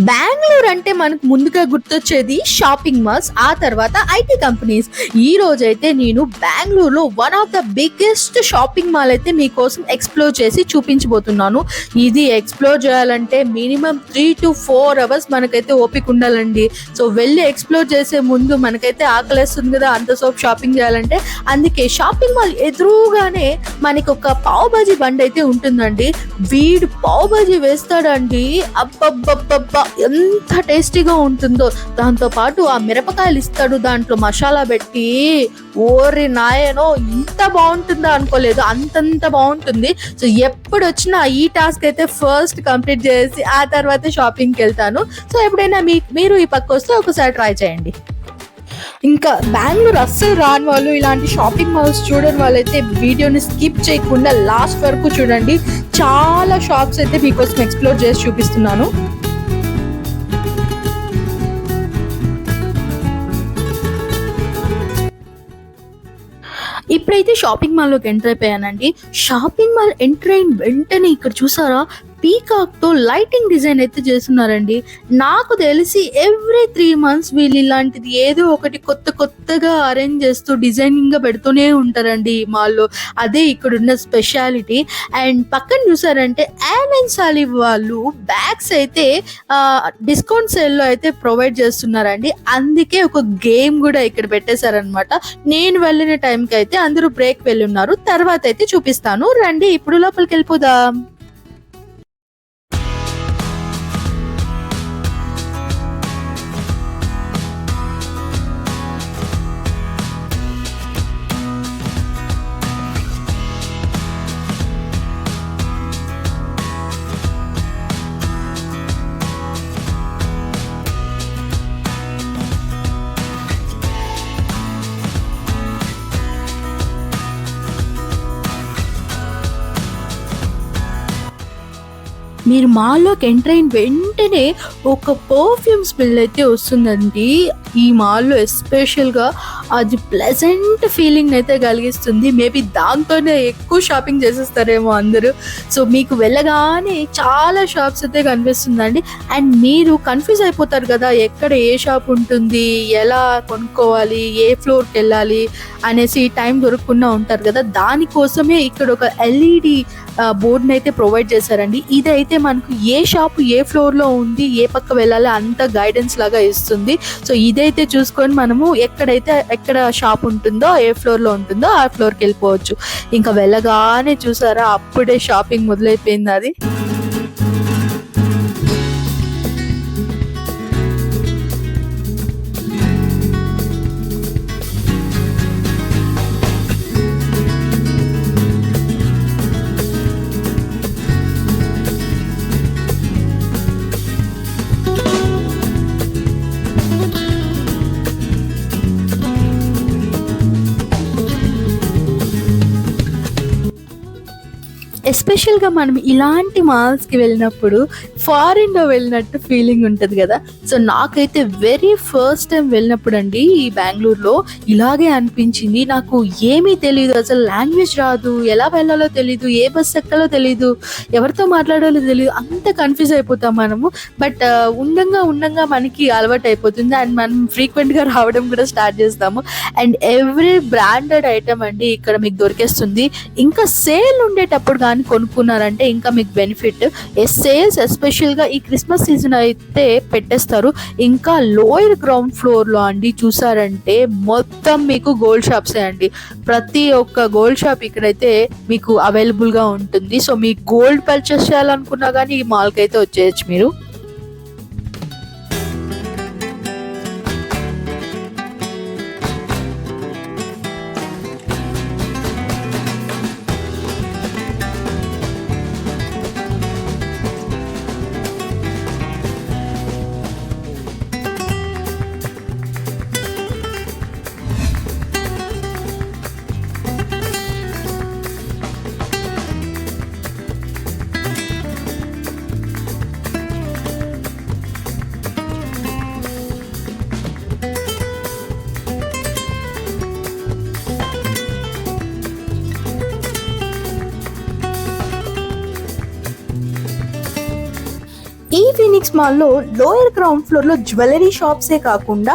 బెంగుళూరు అంటే మనకు ముందుగా గుర్తొచ్చేది షాపింగ్ మాల్స్, ఆ తర్వాత ఐటీ కంపెనీస్. ఈ రోజైతే నేను బెంగుళూరులో one of the biggest shopping mall అయితే మీకోసం ఎక్స్ప్లోర్ చేసి చూపించబోతున్నాను. ఇది ఎక్స్ప్లోర్ చేయాలంటే మినిమం 3 to 4 అవర్స్ మనకైతే ఓపిక ఉండాలండి. సో వెళ్ళి ఎక్స్ప్లోర్ చేసే ముందు మనకైతే ఆకలేస్తుంది కదా అంతసేపు షాపింగ్ చేయాలంటే. అందుకే షాపింగ్ మాల్ ఎదురుగానే మనకి ఒక పావ్ బాజీ బండి అయితే ఉంటుందండి. వీడు పావ్ బాజీ వేస్తాడండి, అబ్బబ్బబ్బబ్బా ఎంత టేస్టీగా ఉంటుందో. దాంతో పాటు ఆ మిరపకాయలు ఇస్తాడు, దాంట్లో మసాలా పెట్టి, ఓరి నాయనో ఇంత బాగుంటుందా అనుకోలేదు, అంతంత బాగుంటుంది. సో ఎప్పుడు వచ్చినా ఈ టాస్క్ అయితే ఫస్ట్ కంప్లీట్ చేసి ఆ తర్వాత షాపింగ్కి వెళ్తాను. సో ఎప్పుడైనా మీరు ఈ పక్క వస్తే ఒకసారి ట్రై చేయండి. ఇంకా బెంగళూరు అస్సలు రాని వాళ్ళు, ఇలాంటి షాపింగ్ మాల్స్ చూడని వాళ్ళైతే వీడియోని స్కిప్ చేయకుండా లాస్ట్ వరకు చూడండి. చాలా షాప్స్ అయితే మీకోసం ఎక్స్ప్లోర్ చేసి చూపిస్తున్నాను. ఇప్పుడైతే షాపింగ్ మాల్లోకి ఎంటర్ అయిపోయానండి. షాపింగ్ మాల్ ఎంటర్ అయిన వెంటనే ఇక్కడ చూసారా, పీకాక్ తో లైటింగ్ డిజైన్ అయితే చేస్తున్నారండి. నాకు తెలిసి ఎవ్రీ 3 months వీళ్ళు ఇలాంటిది ఏదో ఒకటి కొత్తగా అరేంజ్ చేస్తూ డిజైనింగ్ గా పెడుతూనే ఉంటారండి ఈ మాల్లో. అదే ఇక్కడ ఉన్న స్పెషాలిటీ. అండ్ పక్కన చూసారంటే సాలి వాళ్ళు బ్యాగ్స్ అయితే డిస్కౌంట్ సేల్ లో అయితే ప్రొవైడ్ చేస్తున్నారండి. అందుకే ఒక గేమ్ కూడా ఇక్కడ పెట్టేశారనమాట. నేను వెళ్ళిన టైంకి అయితే అందరూ బ్రేక్ వెళ్ళి ఉన్నారు. తర్వాత అయితే చూపిస్తాను రండి. ఇప్పుడు లోపలికి వెళ్ళిపోదాం. మీరు మాల్లోకి ఎంటర్ అయిన వెంటనే ఒక పర్ఫ్యూమ్ స్మెల్ అయితే వస్తుందండి. ఈ మాల్లో ఎస్పెషల్గా అది ప్లెజెంట్ ఫీలింగ్ అయితే కలిగిస్తుంది. మేబీ దాంతోనే ఎక్కువ షాపింగ్ చేసేస్తారేమో అందరూ. సో మీకు వెళ్ళగానే చాలా షాప్స్ అయితే కనిపిస్తుందండి. అండ్ మీరు కన్ఫ్యూజ్ అయిపోతారు కదా, ఎక్కడ ఏ షాప్ ఉంటుంది, ఎలా కొనుక్కోవాలి, ఏ ఫ్లోర్కి వెళ్ళాలి అనేసి టైం దొరకకుండా ఉంటారు కదా. దానికోసమే ఇక్కడ ఒక ఎల్ఈడి బోర్డుని అయితే ప్రొవైడ్ చేశారండి. ఇదైతే మనకు ఏ షాప్ ఏ ఫ్లోర్లో ఉంది, ఏ పక్క వెళ్ళాలి అంత గైడెన్స్ లాగా ఇస్తుంది. సో ఇదైతే చూసుకొని మనము ఎక్కడ షాప్ ఉంటుందో, ఏ ఫ్లోర్లో ఉంటుందో ఆ ఫ్లోర్కి వెళ్ళిపోవచ్చు. ఇంకా వెళ్ళగానే చూసారా, అప్పుడే షాపింగ్ మొదలైపోయింది అది. ఎస్పెషల్గా మనం ఇలాంటి మాల్స్కి వెళ్ళినప్పుడు ఫారిన్లో వెళ్ళినట్టు ఫీలింగ్ ఉంటుంది కదా. సో నాకైతే వెరీ ఫస్ట్ టైం వెళ్ళినప్పుడు అండి ఈ బెంగళూరులో ఇలాగే అనిపించింది. నాకు ఏమీ తెలియదు, అసలు లాంగ్వేజ్ రాదు, ఎలా వెళ్ళాలో తెలీదు, ఏ బస్ ఎక్కాలో తెలీదు, ఎవరితో మాట్లాడాలో తెలియదు, అంత కన్ఫ్యూజ్ అయిపోతాం మనము. బట్ ఉండంగా మనకి అలవాటు అయిపోతుంది అండ్ మనం ఫ్రీక్వెంట్గా రావడం కూడా స్టార్ట్ చేస్తాము. అండ్ ఎవ్రీ బ్రాండెడ్ ఐటమ్ అండి ఇక్కడ మీకు దొరికేస్తుంది. ఇంకా సేల్ ఉండేటప్పుడు కానీ కొనుక్కున్నారంటే ఇంకా మీకు బెనిఫిట్. సేల్స్ ఎస్పెషల్గా ఈ క్రిస్మస్ సీజన్ అయితే పెట్టేస్తారు. ఇంకా లోయర్ గ్రౌండ్ ఫ్లోర్లో అండి చూసారంటే మొత్తం మీకు గోల్డ్ షాప్సే అండి. ప్రతి ఒక్క గోల్డ్ షాప్ ఇక్కడైతే మీకు అవైలబుల్గా ఉంటుంది. సో మీకు గోల్డ్ పర్చేస్ చేయాలనుకున్నా కానీ ఈ మాల్కి అయితే వచ్చేయచ్చు మీరు. మాల్లో లోయర్ గ్రౌండ్ ఫ్లోర్ లో జ్యువెలరీ షాప్సే కాకుండా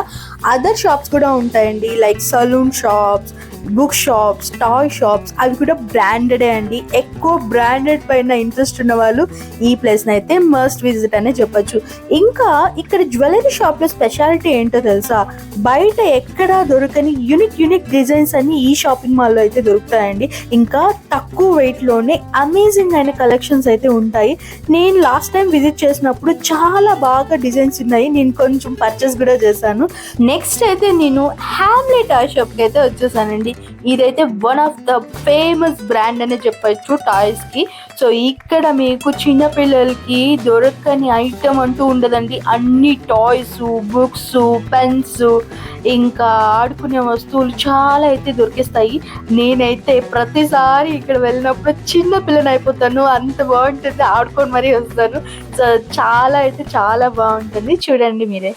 అదర్ షాప్స్ కూడా ఉంటాయండి. Like saloon shops, book shops, toy shops, అవి కూడా బ్రాండెడే అండి. ఎక్కువ బ్రాండెడ్ పైన ఇంట్రెస్ట్ ఉన్న వాళ్ళు ఈ ప్లేస్ అయితే మస్ట్ విజిట్ అనే చెప్పొచ్చు. ఇంకా ఇక్కడ జ్యువెలరీ షాప్ లో స్పెషాలిటీ ఏంటో తెలుసా? బయట ఎక్కడా దొరకని యూనిక్ డిజైన్స్ అన్ని ఈ షాపింగ్ మాల్ లో అయితే దొరుకుతాయండి. ఇంకా తక్కువ వెయిట్ లోనే అమేజింగ్ అయిన కలెక్షన్స్ అయితే ఉంటాయి. నేను లాస్ట్ టైం విజిట్ చేసినప్పుడు చాలా బాగా డిజైన్స్ ఉన్నాయి. నేను కొంచెం పర్చేస్ కూడా చేశాను. నెక్స్ట్ అయితే నేను హ్యామ్లీ టాయ్ షాప్ కి అయితే వచ్చేసానండి. ఇదైతే one of the famous brand అనే చెప్పచ్చు టాయ్స్ కి. సో ఇక్కడ మీకు చిన్న పిల్లలకి దొరకని ఐటమ్ అంటూ ఉండదండి. అన్ని టాయ్స్, బుక్స్, పెన్స్, ఇంకా ఆడుకునే వస్తువులు చాలా అయితే దొరికిస్తాయి. నేనైతే ప్రతిసారి ఇక్కడ వెళ్ళినప్పుడు చిన్న పిల్లని అయిపోతాను. అంత బాగుంటుంది, ఆడుకొని మరీ వస్తాను. సో చాలా బాగుంటుంది, చూడండి మీరే.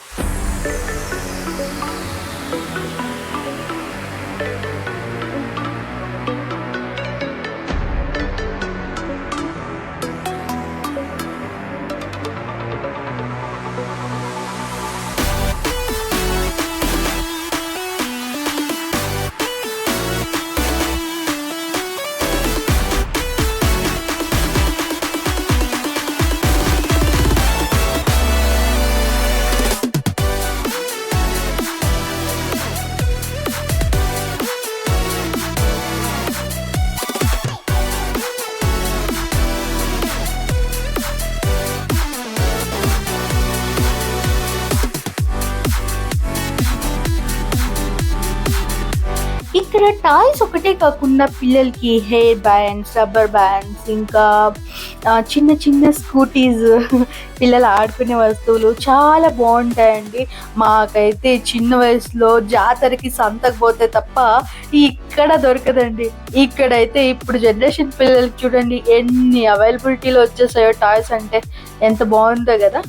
ఇక్కడ టాయ్స్ ఒకటే కాకుండా పిల్లలకి హెయిర్ బ్యాండ్స్, రబ్బర్ బ్యాండ్స్, ఇంకా చిన్న స్కూటీస్, పిల్లలు ఆడుకునే వస్తువులు చాలా బాగుంటాయండి. మాకైతే చిన్న వయసులో జాతరకి సంతకు పోతే తప్ప ఇక్కడ దొరకదండి. ఇక్కడైతే ఇప్పుడు జనరేషన్ పిల్లలకి చూడండి ఎన్ని అవైలబిలిటీలో వచ్చేసాయో టాయ్స్. అంటే ఎంత బాగుందో కదా.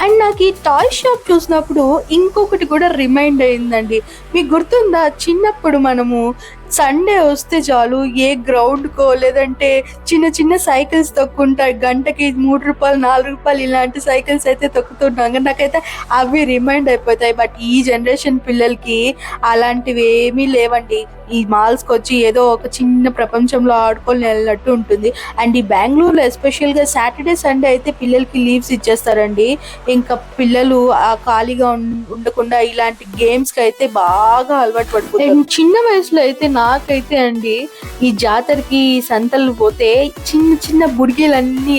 అండ్ నాకు ఈ టాయ్ షాప్ చూసినప్పుడు ఇంకొకటి కూడా రిమైండ్ అయిందండి. మీకు గుర్తుందా, చిన్నప్పుడు మనము సండే వస్తే చాలు ఏ గ్రౌండ్కో లేదంటే చిన్న సైకిల్స్ తొక్కుంటా, గంటకి 3 రూపాయలు 4 రూపాయలు ఇలాంటి సైకిల్స్ అయితే తొక్కుతున్నాం. నాకైతే అవి రిమైండ్ అయిపోతాయి. బట్ ఈ జనరేషన్ పిల్లలకి అలాంటివి ఏమీ లేవండి. ఈ మాల్స్కి వచ్చి ఏదో ఒక చిన్న ప్రపంచంలో ఆడుకొని వెళ్ళినట్టు ఉంటుంది. అండ్ ఈ బెంగళూరులో ఎస్పెషల్గా సాటర్డే సండే అయితే పిల్లలకి లీవ్స్ ఇచ్చేస్తారండి. ఇంకా పిల్లలు ఖాళీగా ఉండకుండా ఇలాంటి గేమ్స్కి అయితే బాగా అలవాటు పడిపోతారు. చిన్న వయసులో అయితే నాకైతే అండి ఈ జాతరకి సంతలు పోతే చిన్న బుడిగీలన్నీ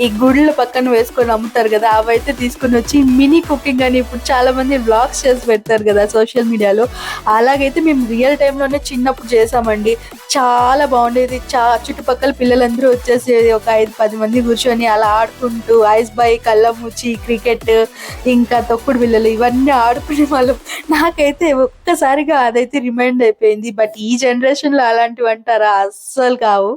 ఈ గుళ్ళ పక్కన వేసుకొని అమ్ముతారు కదా, అవైతే తీసుకొని వచ్చి మినీ కుకింగ్ అని ఇప్పుడు చాలా మంది వ్లాగ్స్ చేసి పెడతారు కదా సోషల్ మీడియాలో. అలాగైతే మేము రియల్ టైంలోనే చిన్నప్పుడు చేసామండి. చాలా బాగుండేది. చుట్టుపక్కల పిల్లలందరూ వచ్చేసి ఒక 5-10 మంది కూర్చొని అలా ఆడుకుంటూ ఐస్ బై, కళ్ళముచ్చి, క్రికెట్, ఇంకా తొక్కుడు పిల్లలు ఇవన్నీ ఆడుకునే వాళ్ళం. నాకైతే ఒక్కసారిగా అదైతే రిమైండ్ అయిపోయింది. బట్ ఈ జనరేషన్ లో అలాంటివి అంటారా? అస్సలు కావు.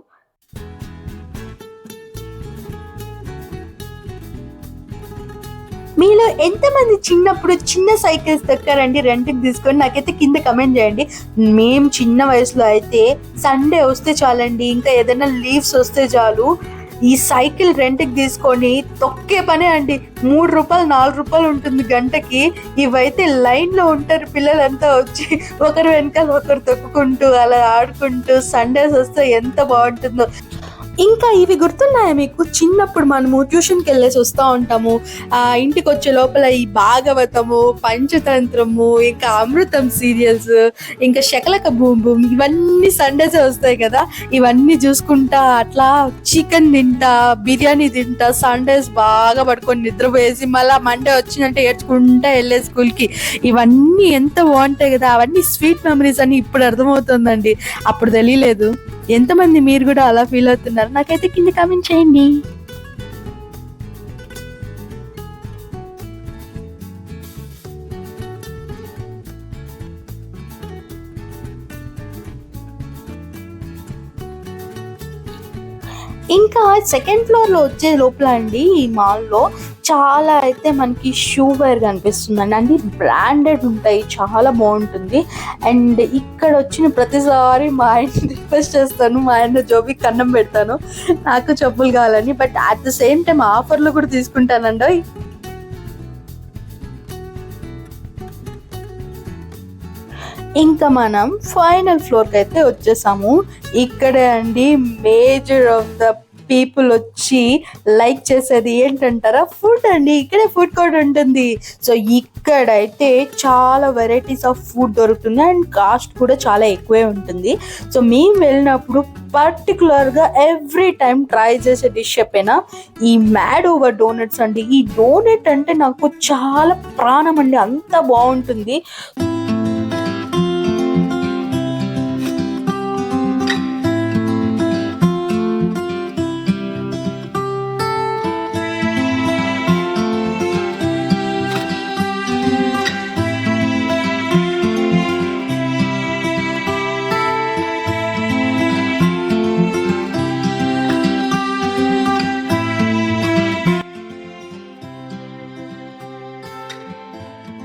మీలో ఎంతమంది చిన్నప్పుడు చిన్న సైకిల్స్ దొక్కారండి రెంట్కి తీసుకొని? నాకైతే కింద కమెంట్ చేయండి. మేము చిన్న వయసులో అయితే సండే వస్తే చాలండి, ఇంకా ఏదైనా లీవ్స్ వస్తే చాలు, ఈ సైకిల్ రెంట్కి తీసుకొని తొక్కే పనే అండి. 3 రూపాయలు 4 రూపాయలు ఉంటుంది గంటకి. ఇవైతే లైన్ లో ఉంటారు పిల్లలంతా వచ్చి, ఒకరు వెనకాల ఒకరు తొక్కుకుంటూ అలా ఆడుకుంటూ. సండేస్ వస్తే ఎంత బాగుంటుందో. ఇంకా ఇవి గుర్తున్నాయా మీకు? చిన్నప్పుడు మనము ట్యూషన్కి వెళ్ళేసి వస్తూ ఉంటాము, ఇంటికి వచ్చే లోపల ఈ భాగవతము, పంచతంత్రము, ఇంకా అమృతం సీరియల్స్, ఇంకా శకలక బూమ్ బూమ్, ఇవన్నీ సండేసే వస్తాయి కదా. ఇవన్నీ చూసుకుంటా అట్లా చికెన్ తింటా, బిర్యానీ తింటా, సండేస్ బాగా పడుకొని నిద్రపోయేసి మళ్ళీ మండే వచ్చిందంటే ఏడ్చుకుంటా వెళ్ళే స్కూల్కి. ఇవన్నీ ఎంత బాగుంటాయి కదా. అవన్నీ స్వీట్ మెమరీస్ అని ఇప్పుడు అర్థమవుతుందండి, అప్పుడు తెలియలేదు. ఎంతమంది మీరు కూడా అలా ఫీల్ అవుతున్నారు? నాకైతే కింద కామెంట్ చేయండి. ఇంకా సెకండ్ ఫ్లోర్ లో వచ్చే లోపల అండి ఈ మాల్లో చాలా అయితే మనకి షూ వేర్ కనిపిస్తుందండి. అన్ని బ్రాండెడ్ ఉంటాయి, చాలా బాగుంటుంది. అండ్ ఇక్కడ వచ్చిన ప్రతిసారి మా ఆయన రిక్వెస్ట్ చేస్తాను, మా ఆయన జోబికి అన్నం పెడతాను, నాకు చెప్పులు కావాలని. But at the same time ఆఫర్లు కూడా తీసుకుంటానండి. ఇంకా మనం ఫైనల్ ఫ్లోర్కి అయితే వచ్చేసాము. ఇక్కడే అండి మేజర్ ఆఫ్ ద పీపుల్ వచ్చి లైక్ చేసేది ఏంటంటారా, ఫుడ్ అండి. ఇక్కడే ఫుడ్ కోర్ట్ ఉంటుంది. సో ఇక్కడైతే చాలా వెరైటీస్ ఆఫ్ ఫుడ్ దొరుకుతుంది అండ్ కాస్ట్ కూడా చాలా ఎక్కువే ఉంటుంది. సో మేము వెళ్ళినప్పుడు పర్టికులర్గా ఎవ్రీ టైం ట్రై చేసే డిష్ చెప్పినా ఈ మ్యాడ్ ఓవర్ డోనట్స్ అండి. ఈ డోనట్ అంటే నాకు చాలా ప్రాణం అండి, అంత బాగుంటుంది.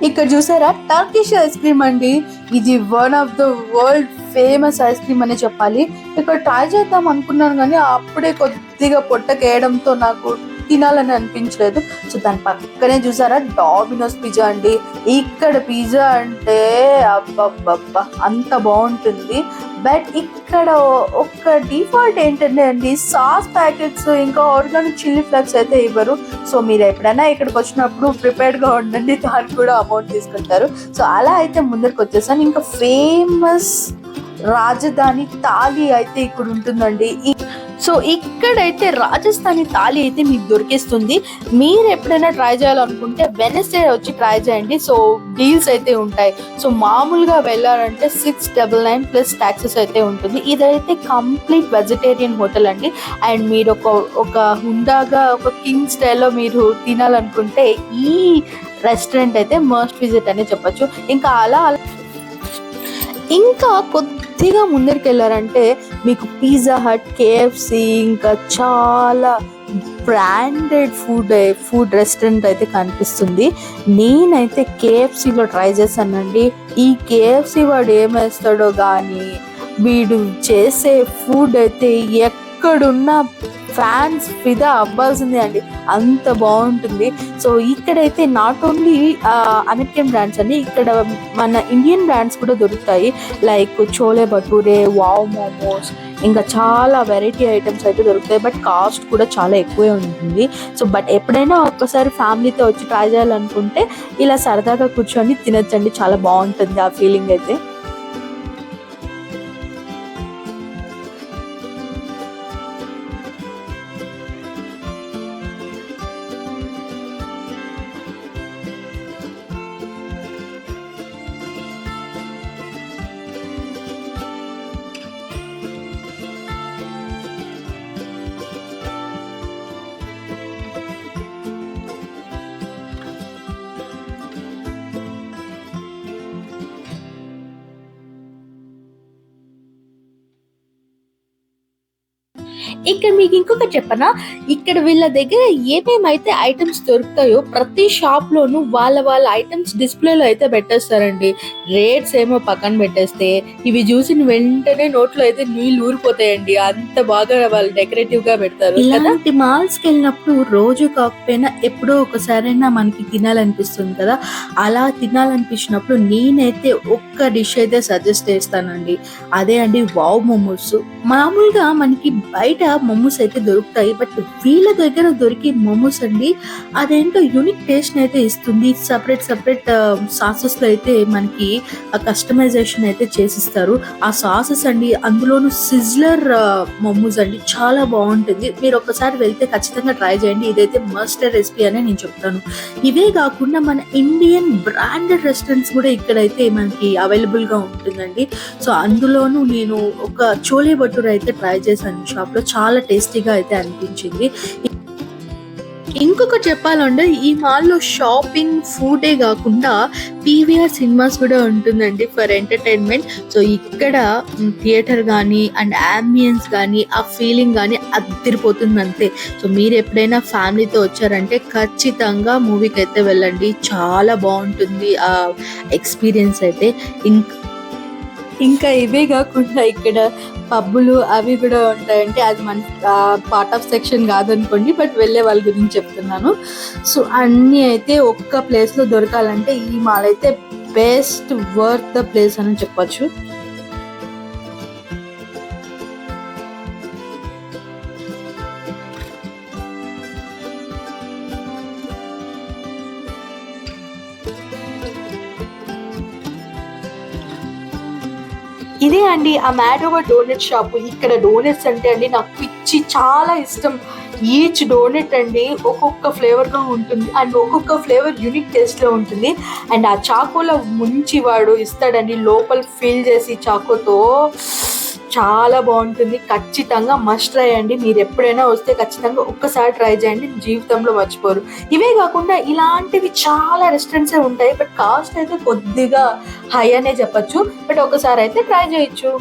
ఇక్కడ చూసారా టర్కిష్ ఐస్ క్రీమ్ అండి. ఇది one of the world famous ice cream అనే చెప్పాలి. ఇక్కడ ట్రై చేద్దాం అనుకున్నాను కానీ అప్పుడే కొద్దిగా పొట్టకేయడంతో నాకు తినాలని అనిపించలేదు. సో దాని పక్కనే చూసారా డామినోస్ పిజ్జా అండి. ఇక్కడ పిజ్జా అంటే అబ్బబ్బబ్బా అంత బాగుంటుంది. బట్ ఇక్కడ ఒక డిఫాల్ట్ ఏంటంటే అండి, సాస్ ప్యాకెట్స్ ఇంకా ఆర్గానిక్ చిల్లీ ఫ్లేక్స్ అయితే ఇవ్వరు. సో మీరు ఎప్పుడైనా ఇక్కడికి వచ్చినప్పుడు ప్రిపేర్డ్గా ఉండండి, దానికి కూడా అమౌంట్ తీసుకుంటారు. సో అలా అయితే ముందరికి వచ్చేసాను. ఇంకా ఫేమస్ రాజధాని థాలి అయితే ఇక్కడ ఉంటుందండి. సో ఇక్కడైతే రాజస్థానీ థాలి అయితే మీకు దొరికేస్తుంది. మీరు ఎప్పుడైనా ట్రై చేయాలనుకుంటే వెనస్డే వచ్చి ట్రై చేయండి. సో డీల్స్ అయితే ఉంటాయి. సో మామూలుగా వెళ్ళాలంటే 699 ప్లస్ ట్యాక్సెస్ అయితే ఉంటుంది. ఇదైతే కంప్లీట్ వెజిటేరియన్ హోటల్ అండి. అండ్ మీరు ఒక హుందాగా ఒక కింగ్ స్టైల్లో మీరు తినాలనుకుంటే ఈ రెస్టారెంట్ అయితే మస్ట్ విజిట్ అనే చెప్పచ్చు. ఇంకా కొద్దిగా ముందరికి వెళ్ళారంటే మీకు పిజ్జా హట్, KFC ఇంకా చాలా బ్రాండెడ్ ఫుడ్ రెస్టారెంట్ అయితే కనిపిస్తుంది. నేనైతే KFCలో ట్రై చేశానండి. ఈ KFC వాడు ఏమేస్తాడో కానీ వీడు చేసే ఫుడ్ అయితే ఎక్కడున్నా ఫ్యాన్స్ ఫిదా అవ్వాల్సిందే అండి, అంత బాగుంటుంది. సో ఇక్కడైతే నాట్ ఓన్లీ అమెరికన్ బ్రాండ్స్ అండి, ఇక్కడ మన ఇండియన్ బ్రాండ్స్ కూడా దొరుకుతాయి. లైక్ చోలే భటూరే, వావ్ మోమోస్, ఇంకా చాలా వెరైటీ ఐటమ్స్ అయితే దొరుకుతాయి. బట్ కాస్ట్ కూడా చాలా ఎక్కువే ఉంటుంది. సో బట్ ఎప్పుడైనా ఒక్కసారి ఫ్యామిలీతో వచ్చి ట్రై చేయాలనుకుంటే ఇలా సరదాగా కూర్చొని తినొచ్చండి, చాలా బాగుంటుంది ఆ ఫీలింగ్ అయితే. ఇక్కడ మీకు ఇంకొకటి చెప్పనా, ఇక్కడ వీళ్ళ దగ్గర ఏమేమైతే ఐటమ్స్ దొరుకుతాయో ప్రతి షాప్ లోను వాళ్ళ ఐటమ్స్ డిస్ప్లేలో అయితే పెట్టేస్తారండి. రేట్స్ ఏమో పక్కన పెట్టేస్తే ఇవి చూసిన వెంటనే నోట్లో అయితే నీళ్ళు ఊరిపోతాయండి, అంత బాగా వాళ్ళు డెకరేటివ్ గా పెడతారు. ఇలాంటి మాల్స్ కి వెళ్ళినప్పుడు రోజు కాకపోయినా ఎప్పుడో ఒకసారైనా మనకి తినాలనిపిస్తుంది కదా, అలా తినాలనిపించినప్పుడు నేనైతే ఒక్క డిష్ అయితే సజెస్ట్ చేస్తానండి. అదే అండి వావ్ మోమోస్. మామూలుగా మనకి బయట మోమోస్ అయితే దొరుకుతాయి, బట్ వీళ్ళ దగ్గర దొరికే మోమోస్ అండి అదేంటో యూనిక్ టేస్ట్ అయితే ఇస్తుంది. సపరేట్ సాసెస్ లో అయితే మనకి కస్టమైజేషన్ అయితే చేసిస్తారు. ఆ సాసెస్ అండి, అందులోను సిజ్లర్ మోమోస్ అండి, చాలా బాగుంటుంది. మీరు ఒకసారి వెళ్తే ఖచ్చితంగా ట్రై చేయండి. ఇదైతే మస్ట్ రెసిపీ అని నేను చెప్తాను. ఇవే కాకుండా మన ఇండియన్ బ్రాండెడ్ రెస్టారెంట్స్ కూడా ఇక్కడైతే మనకి అవైలబుల్ గా ఉంటుందండి. సో అందులోనూ నేను ఒక చోలే భటూరే అయితే ట్రై చేశాను షాప్ లో, చాలా టేస్టీగా అయితే అనిపించింది. ఇంకొకటి చెప్పాలంటే ఈ మాల్‌లో షాపింగ్, ఫుడే గాకుండా పీవీఆర్ సినిమాస్ కూడా ఉంటుందండి ఫర్ ఎంటర్‌టైన్‌మెంట్. సో, ఇక్కడ థియేటర్ గానీ అండ్ యాంబియన్స్ గానీ, ఆ ఫీలింగ్ గానీ అద్దిరిపోతుందంతే. సో, మీరెప్పుడైనా ఫ్యామిలీతో వచ్చారంటే ఖచ్చితంగా మూవీకైతే వెళ్ళండి. చాలా బావుంటుంది ఆ ఎక్స్‌పీరియన్స్ అయితే. ఇంక్ ఇంకా ఇవే గాకుండా ఇక్కడ పబ్బులు అవి గూడా ఉంటాయంటే అది మన పార్ట్ ఆఫ్ సెక్షన్ గాదనుకోండి. బట్ వెళ్ళే వాళ్ళ గురించి చెప్తున్నాను. సో, అన్నీ అయితే ఒక్క ప్లేస్‌లో దొరకాలంటే ఈ మాల్ అయితే బెస్ట్ వర్త్ ద ప్లేస్ అని చెప్పొచ్చు. ఇదే అండి ఆ మ్యాడోవా డోనట్ షాపు. ఇక్కడ డోనట్స్ అంటే అండి నాకు పిచ్చి, చాలా ఇష్టం. ఈచ్ డోనట్ అండి ఒక్కొక్క ఫ్లేవర్‌లో ఉంటుంది. అండ్ ఒక్కొక్క ఫ్లేవర్ యూనిక్ టేస్ట్‌లో ఉంటుంది. అండ్ ఆ చాకోలో ముంచి వాడు ఇస్తాడండి లోపల ఫిల్ చేసి చాకోతో. చాలా బావుంటుంది. ఖచ్చితంగా మస్ట్ ట్రై అండి. మీరెప్పుడైనా వస్తే ఖచ్చితంగా ఒక్కసారి ట్రై చేయండి. జీవితంలో మర్చిపోరు. ఇవే గాకుండా ఇలాంటివి చాలా రెస్టారెంట్సే ఉంటాయి. బట్ కాస్ట్ అయితే కొద్దిగా హై అనే చెప్పొచ్చు. బట్ ఒకసారైతే ట్రై చేయొచ్చు.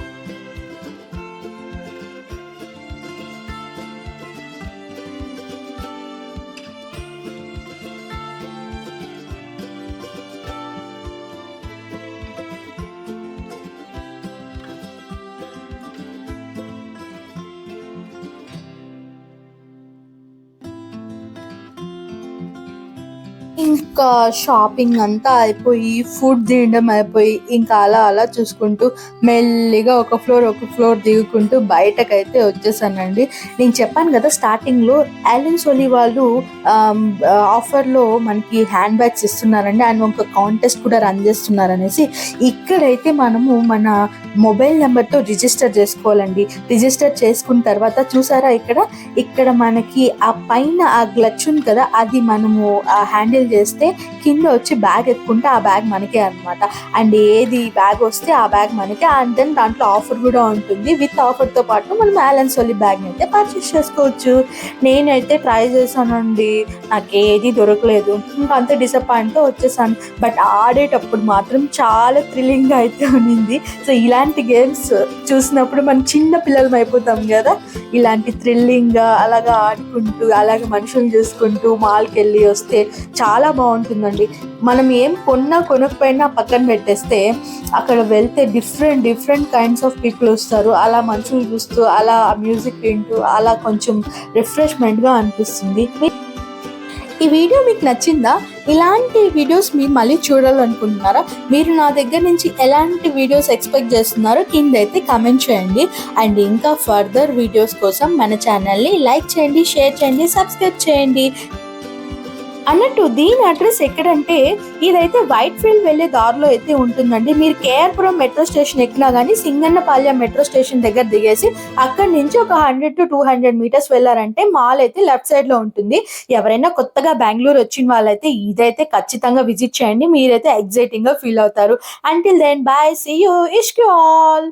ఇంకా షాపింగ్ అంతా అయిపోయి, ఫుడ్ తినడం అయిపోయి, ఇంకా అలా చూసుకుంటూ మెల్లిగా ఒక ఫ్లోర్ దిగుకుంటూ బయటకైతే వచ్చేసానండి. నేను చెప్పాను కదా స్టార్టింగ్‌లో అలెన్ సోలీ వాళ్ళు ఆహ్, ఆఫర్‌లో మనకి హ్యాండ్ బ్యాగ్స్ ఇస్తున్నారండి. అండ్ ఒక కాంటెస్ట్ కూడా రన్ చేస్తున్నారనేసి. ఇక్కడైతే మనము మన మొబైల్ నంబర్‌తో రిజిస్టర్ చేసుకోవాలండి. రిజిస్టర్ చేసుకున్న తర్వాత చూసారా ఇక్కడ మనకి ఆ పైన ఆ గ్లచ్ ఉంది కదా! అది మనము హ్యాండిల్ చేస్తే కింద వచ్చి బ్యాగ్ ఎత్తుకుంటే ఆ బ్యాగ్ మనకే అన్నమాట. అండ్ ఏది బ్యాగ్ వస్తే ఆ బ్యాగ్ మనకే. అండ్ దెన్ దాంట్లో ఆఫర్ కూడా ఉంటుంది. విత్ ఆఫర్‌తో పాటు మనం అలెన్ సోలీ బ్యాగ్‌ని అయితే పర్చేస్ చేసుకోవచ్చు. నేనైతే ట్రై చేశానండి. నాకేది దొరకలేదు. ఇంకా అంతే డిసప్పాయింట్‌తో వచ్చేసాను. బట్ ఆడేటప్పుడు మాత్రం చాలా థ్రిల్లింగ్‌గా అయితే ఉన్నింది. సో, ఇలాంటి గేమ్స్ చూసినప్పుడు మనం చిన్న పిల్లలం అయిపోతాం గదా! ఇలాంటి థ్రిల్లింగ్‌గా అలాగా ఆడుకుంటూ, అలాగే మనుషుల్ని చూసుకుంటూ మాల్‌కెళ్ళి వస్తే చాలా బావుంటుందండి. మనం ఏం కొన్నా, కొనకపోయినా పక్కన పెట్టేస్తే అక్కడ వెళ్తే డిఫరెంట్ కైండ్స్ ఆఫ్ పీపుల్ వస్తారు. అలా మనుషులు చూస్తూ, అలా మ్యూజిక్ వింటూ, అలా కొంచెం రిఫ్రెష్‌మెంట్‌గా అనిపిస్తుంది. ఈ వీడియో మీకు నచ్చిందా? ఇలాంటి వీడియోస్ మీరు మళ్ళీ చూడాలనుకుంటున్నారా? మీరు నా దగ్గర నుంచి ఎలాంటి వీడియోస్ ఎక్స్‌పెక్ట్ చేస్తున్నారో కిందైతే కామెంట్ చేయండి. అండ్ ఇంకా ఫర్దర్ వీడియోస్ కోసం మన ఛానల్‌ని లైక్ చేయండి, షేర్ చేయండి, సబ్స్క్రైబ్ చేయండి. అన్నట్టు దీని అడ్రస్ ఎక్కడంటే ఇదైతే వైట్‌ఫీల్డ్ వెళ్ళే దారిలో అయితే ఉంటుందండి. మీరు కేఆర్‌పురం మెట్రో స్టేషన్ ఎక్కినా గానీ సింగన్నపాలెం మెట్రో స్టేషన్ దగ్గర దిగేసి అక్కడి నుంచి ఒక 100-200 మీటర్స్ వెళ్లారంటే మాల్ అయితే లెఫ్ట్ సైడ్‌లో ఉంటుంది. ఎవరైనా కొత్తగా బెంగుళూరు వచ్చిన వాళ్ళైతే ఇదైతే ఖచ్చితంగా విజిట్ చేయండి. మీరైతే ఎక్సైటింగ్‌గా ఫీల్ అవుతారు. Until then bye. See you. ఇష్క్ యూ ఆల్.